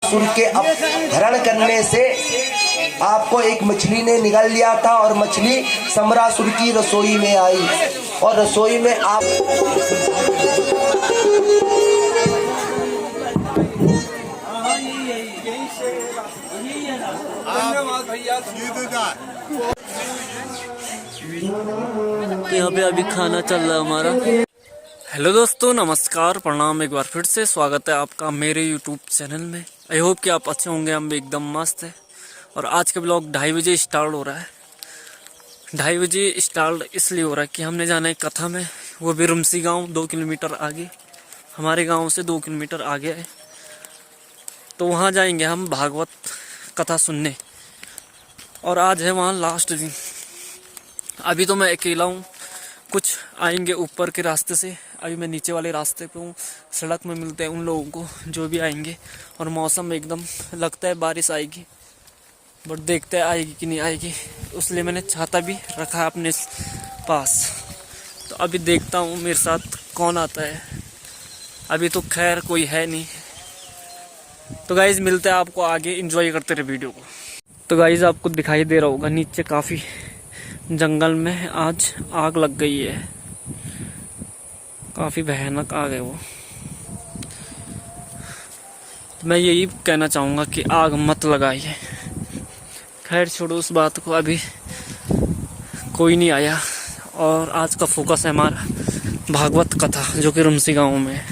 समरासुर के अपहरण करने से आपको एक मछली ने निगल लिया था और मछली समरासुर की रसोई में आई और रसोई में आप तो यहाँ पे अभी खाना चल रहा है हमारा। हेलो दोस्तों, नमस्कार, प्रणाम, एक बार फिर से स्वागत है आपका मेरे यूट्यूब चैनल में। आई होप कि आप अच्छे होंगे, हम भी एकदम मस्त है। और आज का ब्लॉग 2:30 बजे स्टार्ट हो रहा है। 2:30 बजे स्टार्ट इसलिए हो रहा है कि हमने जाना है कथा में, वो भी रुमसी गाँव 2 किलोमीटर आगे, हमारे गाँव से 2 किलोमीटर आगे है। तो वहाँ जाएंगे हम भागवत कथा सुनने, और आज है वहाँ लास्ट दिन। अभी तो मैं अकेला हूँ, कुछ आएंगे ऊपर के रास्ते से, अभी मैं नीचे वाले रास्ते पे हूँ। सड़क में मिलते हैं उन लोगों को जो भी आएंगे। और मौसम एकदम लगता है बारिश आएगी, बट देखते हैं आएगी कि नहीं आएगी, इसलिए मैंने छाता भी रखा है अपने पास। तो अभी देखता हूँ मेरे साथ कौन आता है। अभी तो खैर कोई है नहीं। तो गाइज़ मिलते हैं आपको आगे, एंजॉय करते रहे वीडियो को। तो गाइज़ आपको दिखाई दे रहा होगा नीचे काफ़ी जंगल में आज आग लग गई है, काफ़ी भयानक आग है वो। तो मैं यही कहना चाहूँगा कि आग मत लगाइए। खैर छोड़ो उस बात को, अभी कोई नहीं आया। और आज का फोकस है हमारा भागवत कथा, जो कि रुमसी गाँव में है।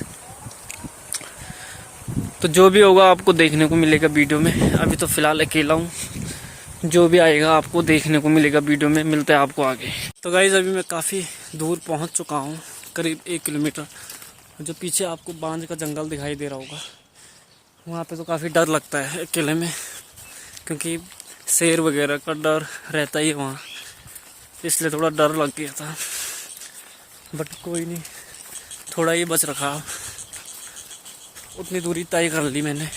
तो जो भी होगा आपको देखने को मिलेगा वीडियो में। अभी तो फ़िलहाल अकेला हूँ, जो भी आएगा आपको देखने को मिलेगा वीडियो में। मिलते हैं आपको आगे। तो गाइज़ अभी मैं काफ़ी दूर पहुँच चुका हूँ, करीब 1 किलोमीटर। जो पीछे आपको बांझ का जंगल दिखाई दे रहा होगा, वहाँ पे तो काफ़ी डर लगता है अकेले में, क्योंकि शेर वगैरह का डर रहता ही है वहाँ, इसलिए थोड़ा डर लग गया था। बट कोई नहीं, थोड़ा ही बच रखा, उतनी दूरी तय कर ली मैंने,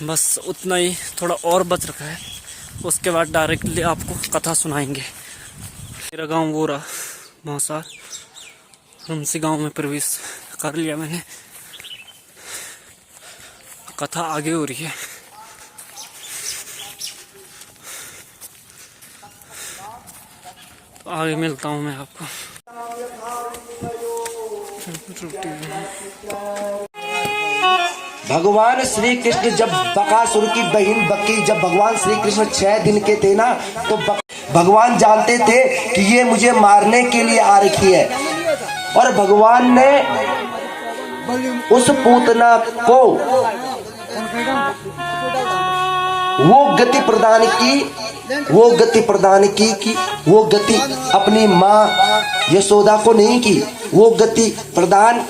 बस उतना ही, थोड़ा और बच रखा है। उसके बाद डायरेक्टली आपको कथा सुनाएंगे। मेरा गांव वो रहा मौसार, रुमसी गांव में प्रवेश कर लिया मैंने। कथा आगे हो रही है। तो आगे मिलता हूँ मैं आपको। भगवान श्री कृष्ण जब बकासुर की बहन बकी, जब भगवान श्री कृष्ण 6 दिन के थे ना, तो भगवान जानते थे कि ये मुझे मारने के लिए आ रखी है। और भगवान ने उस पूतना को वो गति प्रदान की, वो गति अपनी माँ यशोदा को नहीं की, वो गति प्रदान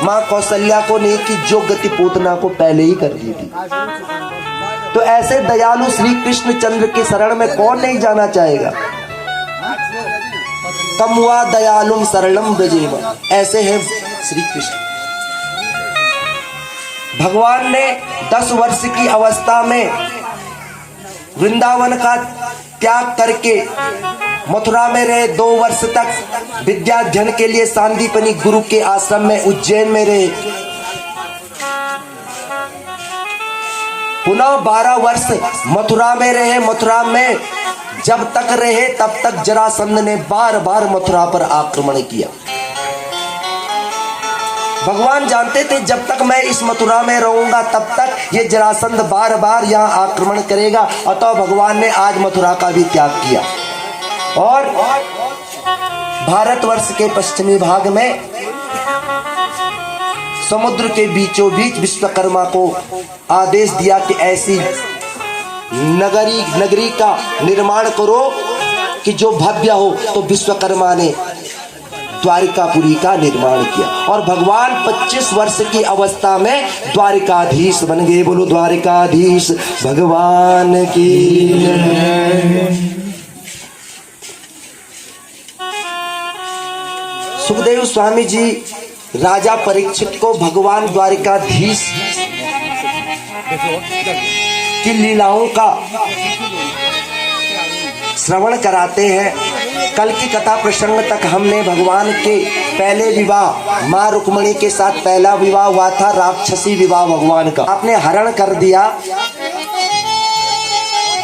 माँ कौशल्या को नहीं की, जो गति पूतना को पहले ही कर दी थी। तो ऐसे दयालु श्री कृष्ण चंद्र के शरण में कौन नहीं जाना चाहेगा। तमुआ दयालुम सरलम ब्रजेम, ऐसे हैं श्री कृष्ण। भगवान ने 10 वर्ष की अवस्था में वृंदावन का त्याग करके मथुरा में रहे। 2 वर्ष तक विद्या अध्ययन के लिए सांदीपनी गुरु के आश्रम में उज्जैन में रहे। पुनः 12 वर्ष मथुरा में रहे। मथुरा में जब तक रहे तब तक जरासंध ने बार बार मथुरा पर आक्रमण किया। भगवान जानते थे जब तक मैं इस मथुरा में रहूंगा तब तक ये जरासंध बार बार यहाँ आक्रमण करेगा। अतः भगवान ने आज मथुरा का भी त्याग किया और भारतवर्ष के पश्चिमी भाग में समुद्र के बीचों बीच विश्वकर्मा को आदेश दिया कि ऐसी नगरी का निर्माण करो कि जो भव्य हो। तो विश्वकर्मा ने द्वारिकापुरी का निर्माण किया और भगवान 25 वर्ष की अवस्था में द्वारिकाधीश बन गए। बोलो द्वारिकाधीश भगवान की। सुखदेव स्वामी जी राजा परीक्षित को भगवान द्वारिकाधीश की लीलाओं का श्रवण कराते हैं। कल की कथा प्रसंग तक हमने भगवान के पहले विवाह, माँ रुक्मणी के साथ पहला विवाह हुआ था, राक्षसी विवाह भगवान का। आपने हरण कर दिया,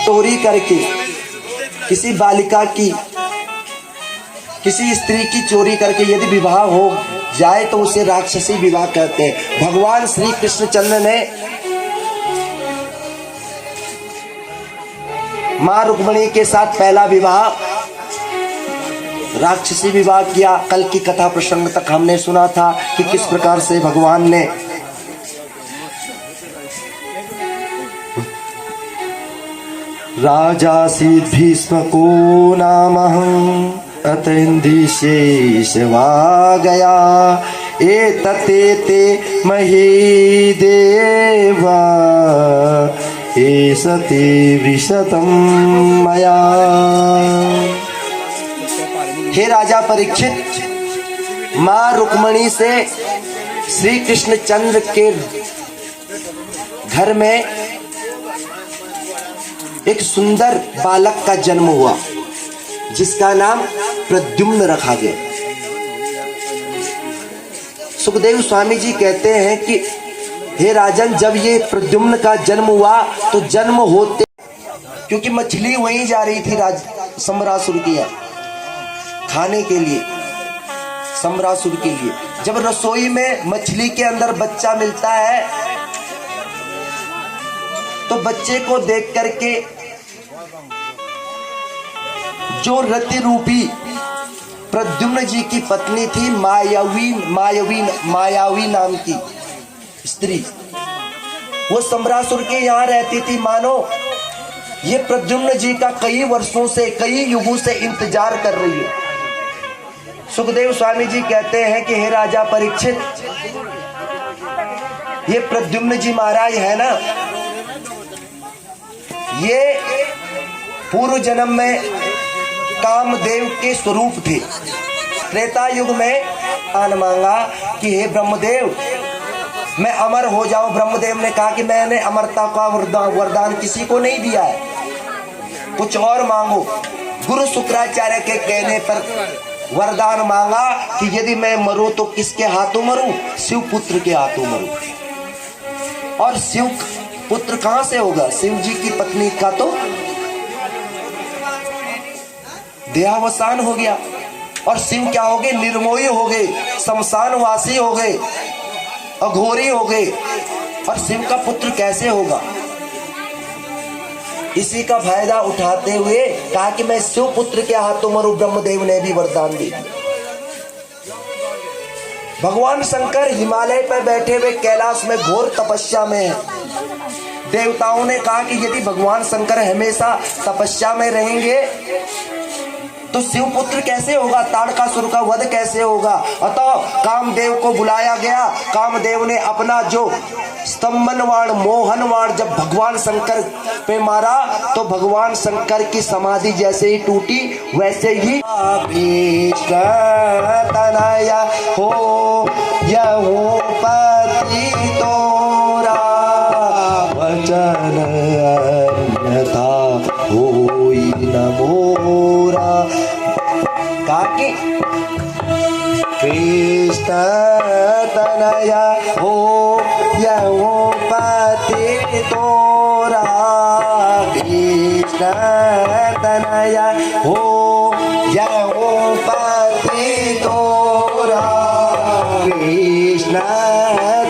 चोरी करके किसी बालिका की, किसी स्त्री की चोरी करके यदि विवाह हो जाए तो उसे राक्षसी विवाह कहते हैं। भगवान श्री कृष्णचंद्र ने मां रुक्मणी के साथ पहला विवाह राक्षसी विवाह किया। कल की कथा प्रसंग तक हमने सुना था कि किस प्रकार से भगवान ने राजासी भीष्म को नामहं अतंदिशेषवा गया एतते ते मही देवा एसते विशतम मया। हे राजा परीक्षित, मां रुक्मणी से श्री कृष्णचंद्र के घर में एक सुंदर बालक का जन्म हुआ जिसका नाम प्रद्युम्न रखा गया। सुखदेव स्वामी जी कहते हैं कि हे राजन, जब ये प्रद्युम्न का जन्म हुआ तो जन्म होते, क्योंकि मछली वहीं जा रही थी सम्रासुर की खाने के लिए, सम्रासुर के लिए। जब रसोई में मछली के अंदर बच्चा मिलता है तो बच्चे को देख करके जो रति रूपी प्रद्युम्न जी की पत्नी थी, मायावी नाम की स्त्री, वो सम्रासुर के यहाँ रहती थी। मानो ये प्रद्युम्न जी का कई वर्षों से, कई युगों से इंतजार कर रही है। सुखदेव स्वामी जी कहते हैं कि हे राजा परीक्षित, ये प्रद्युम्न जी महाराज है ना, ये पूर्व जन्म में कामदेव के स्वरूप थे। त्रेता युग में मान मांगा कि हे ब्रह्मदेव, मैं अमर हो जाऊं। ब्रह्मदेव ने कहा कि मैंने अमरता का वरदान किसी को नहीं दिया है, कुछ और मांगो। गुरु शुक्राचार्य के कहने पर वरदान मांगा कि यदि मैं मरूं तो किसके हाथों मरूं? शिव पुत्र के हाथों मरूं। और शिव पुत्र कहां से होगा? शिव जी की पत्नी का तो देहावसान हो गया। और शिव क्या हो गए? निर्मोही हो गए, शमशानवासी हो गए, अघोरी हो गए। और शिव का पुत्र कैसे होगा? इसी का फायदा उठाते हुए कहा कि मैं शिव पुत्र के हाथों मरूं। ब्रह्मदेव ने भी वरदान दे दिया। भगवान शंकर हिमालय पर बैठे हुए कैलाश में घोर तपस्या में है। देवताओं ने कहा कि यदि भगवान शंकर हमेशा तपस्या में रहेंगे तो शिव पुत्र कैसे होगा? ताड़कासुर का वध कैसे होगा? अतः कामदेव को बुलाया गया। कामदेव ने अपना जो स्तंभनवाण, मोहनवाण जब भगवान शंकर पे मारा तो भगवान शंकर की समाधि जैसे ही टूटी वैसे ही तनया हो यहो पति तोरा वचन अन्यथा होई न मोरा। काकी कृष्ण तनया हो यहो पति तोरा, कृष्ण तनया हो यहो पति तोरा, कृष्ण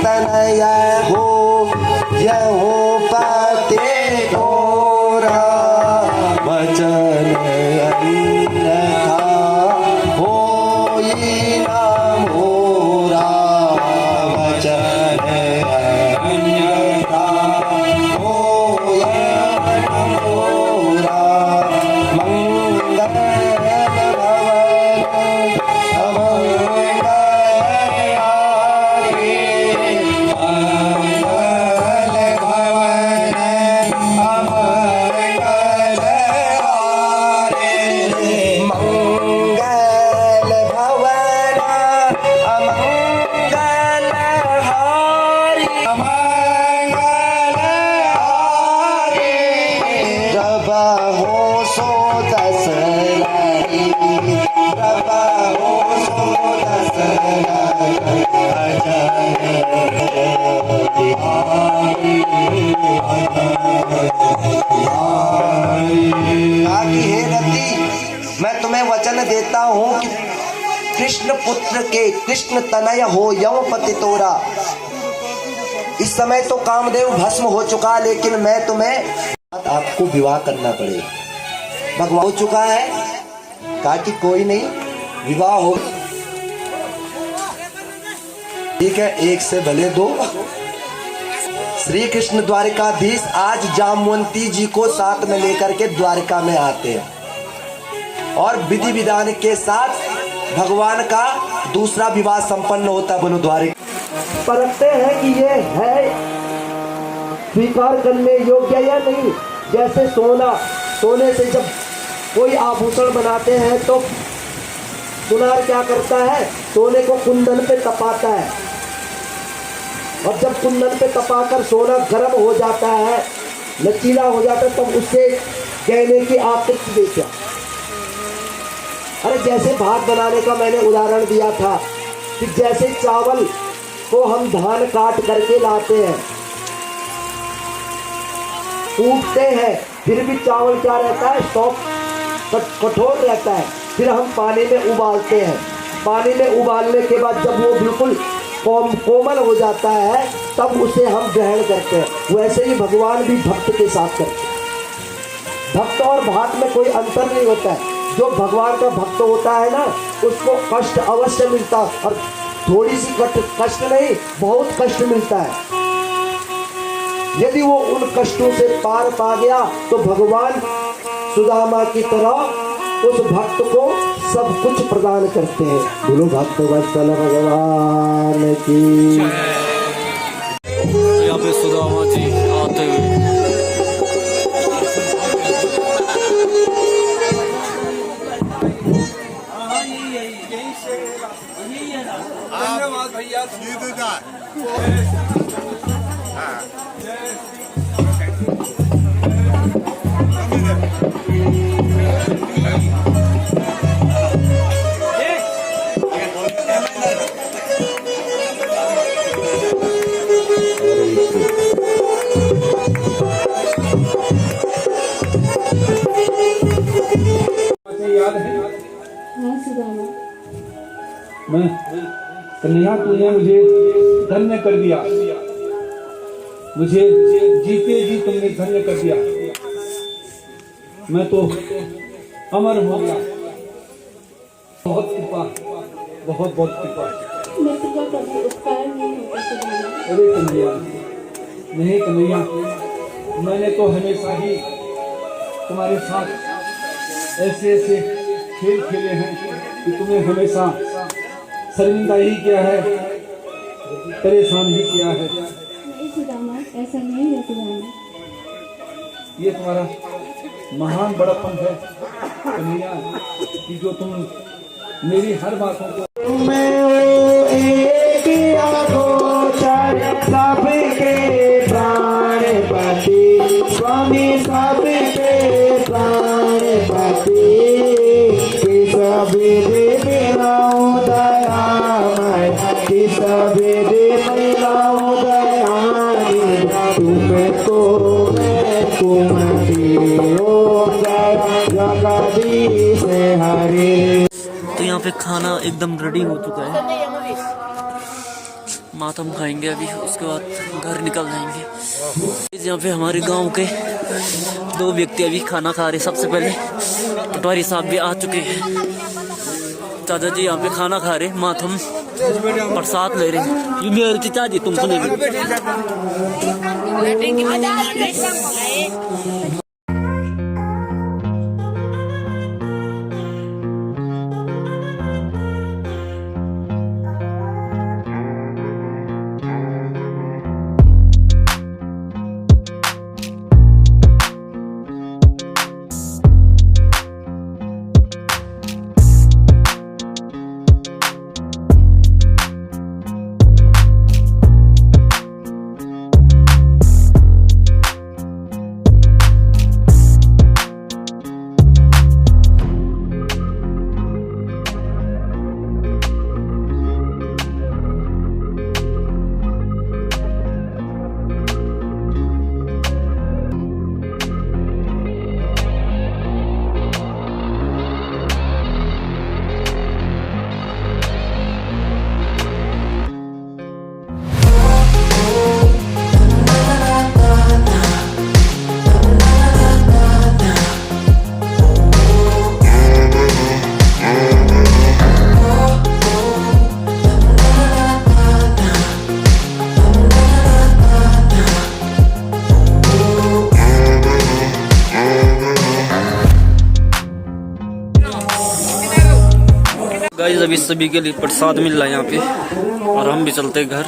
तनया हो यहो पति तोरा, वचन अन्यथा होई न मोरा, वचन अन्यथा होई न मोरा। मंगल भवन अमंगल हारे, मंगल भवन पुत्र के कृष्ण तनय हो यम पति तोरा। इस समय तो कामदेव भस्म हो चुका, लेकिन मैं तुम्हें आपको विवाह करना पड़ेगा। भगवान हो चुका है, कहा कि कोई नहीं, विवाह हो। ठीक है, एक से भले दो। श्री कृष्ण द्वारिकाधीश आज जामवंती जी को साथ में लेकर के द्वारिका में आते हैं और विधि विधान के साथ भगवान का दूसरा विवाह संपन्न होता। बोलो द्वारिका। परखते हैं कि ये है स्वीकार करने योग्य या नहीं। जैसे सोने से जब कोई आभूषण बनाते हैं तो सुनार क्या करता है, सोने को कुंदन पे तपाता है, और जब कुंदन पे तपाकर सोना गर्म हो जाता है, लचीला हो जाता है, तब उससे गहने की आकृति देता। अरे जैसे भात बनाने का मैंने उदाहरण दिया था कि जैसे चावल को हम धान काट करके लाते हैं, कूटते हैं, फिर भी चावल क्या रहता है, सॉफ्ट कठोर रहता है। फिर हम पानी में उबालते हैं, पानी में उबालने के बाद जब वो बिल्कुल कोमल हो जाता है, तब उसे हम ग्रहण करते हैं। वैसे ही भगवान भी भक्त के साथ करते हैं। भक्त और भात में कोई अंतर नहीं होता है। जो भगवान का भक्त होता है ना, उसको कष्ट अवश्य मिलता है, और थोड़ी सी कष्ट नहीं, बहुत कष्ट मिलता है। यदि वो उन कष्टों से पार पा गया तो भगवान सुदामा की तरह उस भक्त को सब कुछ प्रदान करते हैं। बोलो भक्त वत्सल भगवान की। यहाँ पे सुदामा जी आते हुए धन्यवाद भैया। याद है? हाँ सुदामा। मैं कन्हैया, तूने मुझे धन्य कर दिया, मुझे जीते जी तुमने धन्य कर दिया। मैं तो अमर हो गया। बहुत कृपा, बहुत बहुत कृपा। मैं तुझे कभी उपकार नहीं होता सुदामा। अरे कन्हैया, नहीं कन्हैया, मैंने तो हमेशा ही तुम्हारे साथ ऐसे ऐसे खेल खेले हैं कि तुम्हें हमेशा शर्मिंदा ही किया है, परेशान ही किया है। नहीं सुदामा, ऐसा नहीं है सुदामा। ये तुम्हारा महान बड़प्पन है कन्हैया, कि जो तुम मेरी हर बातों को सबके प्राणपति स्वामी, सबके प्राणपति, सबेरे मिलाऊं दयामय, सबेरे मिलाऊं दयामय, तुमको मैं कुमति ओम जय जगदीश हरे। तो यहाँ पे खाना एकदम रेडी हो चुका है। मातम खाएंगे अभी, उसके बाद घर निकल जाएंगे। यहाँ पे हमारे गांव के दो व्यक्ति अभी खाना खा रहे। सबसे पहले पटवारी साहब भी आ चुके हैं। चाचा जी यहाँ पे खाना खा रहे, मातम प्रसाद ले रहे। ये मेरे चाचा जी तुमको नहीं अभी सभी के लिए प्रसाद मिल रहा है यहाँ पे और हम भी चलते घर,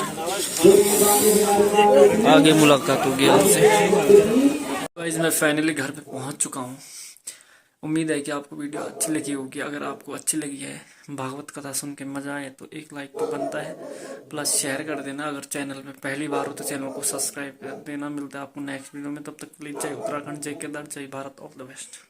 आगे मुलाकात होगी आपसे। गाइस मैं फाइनली घर पे पहुंच चुका हूँ। उम्मीद है कि आपको वीडियो अच्छी लगी होगी। अगर आपको अच्छी लगी है, भागवत कथा सुन के मजा आए तो एक लाइक तो बनता है, प्लस शेयर कर देना। अगर चैनल में पहली बार हो तो चैनल को सब्सक्राइब कर देना। मिलता है आपको नेक्स्ट वीडियो में, तब तक के लिए जय उत्तराखंड, जय केदार, जय भारत, ऑल द बेस्ट।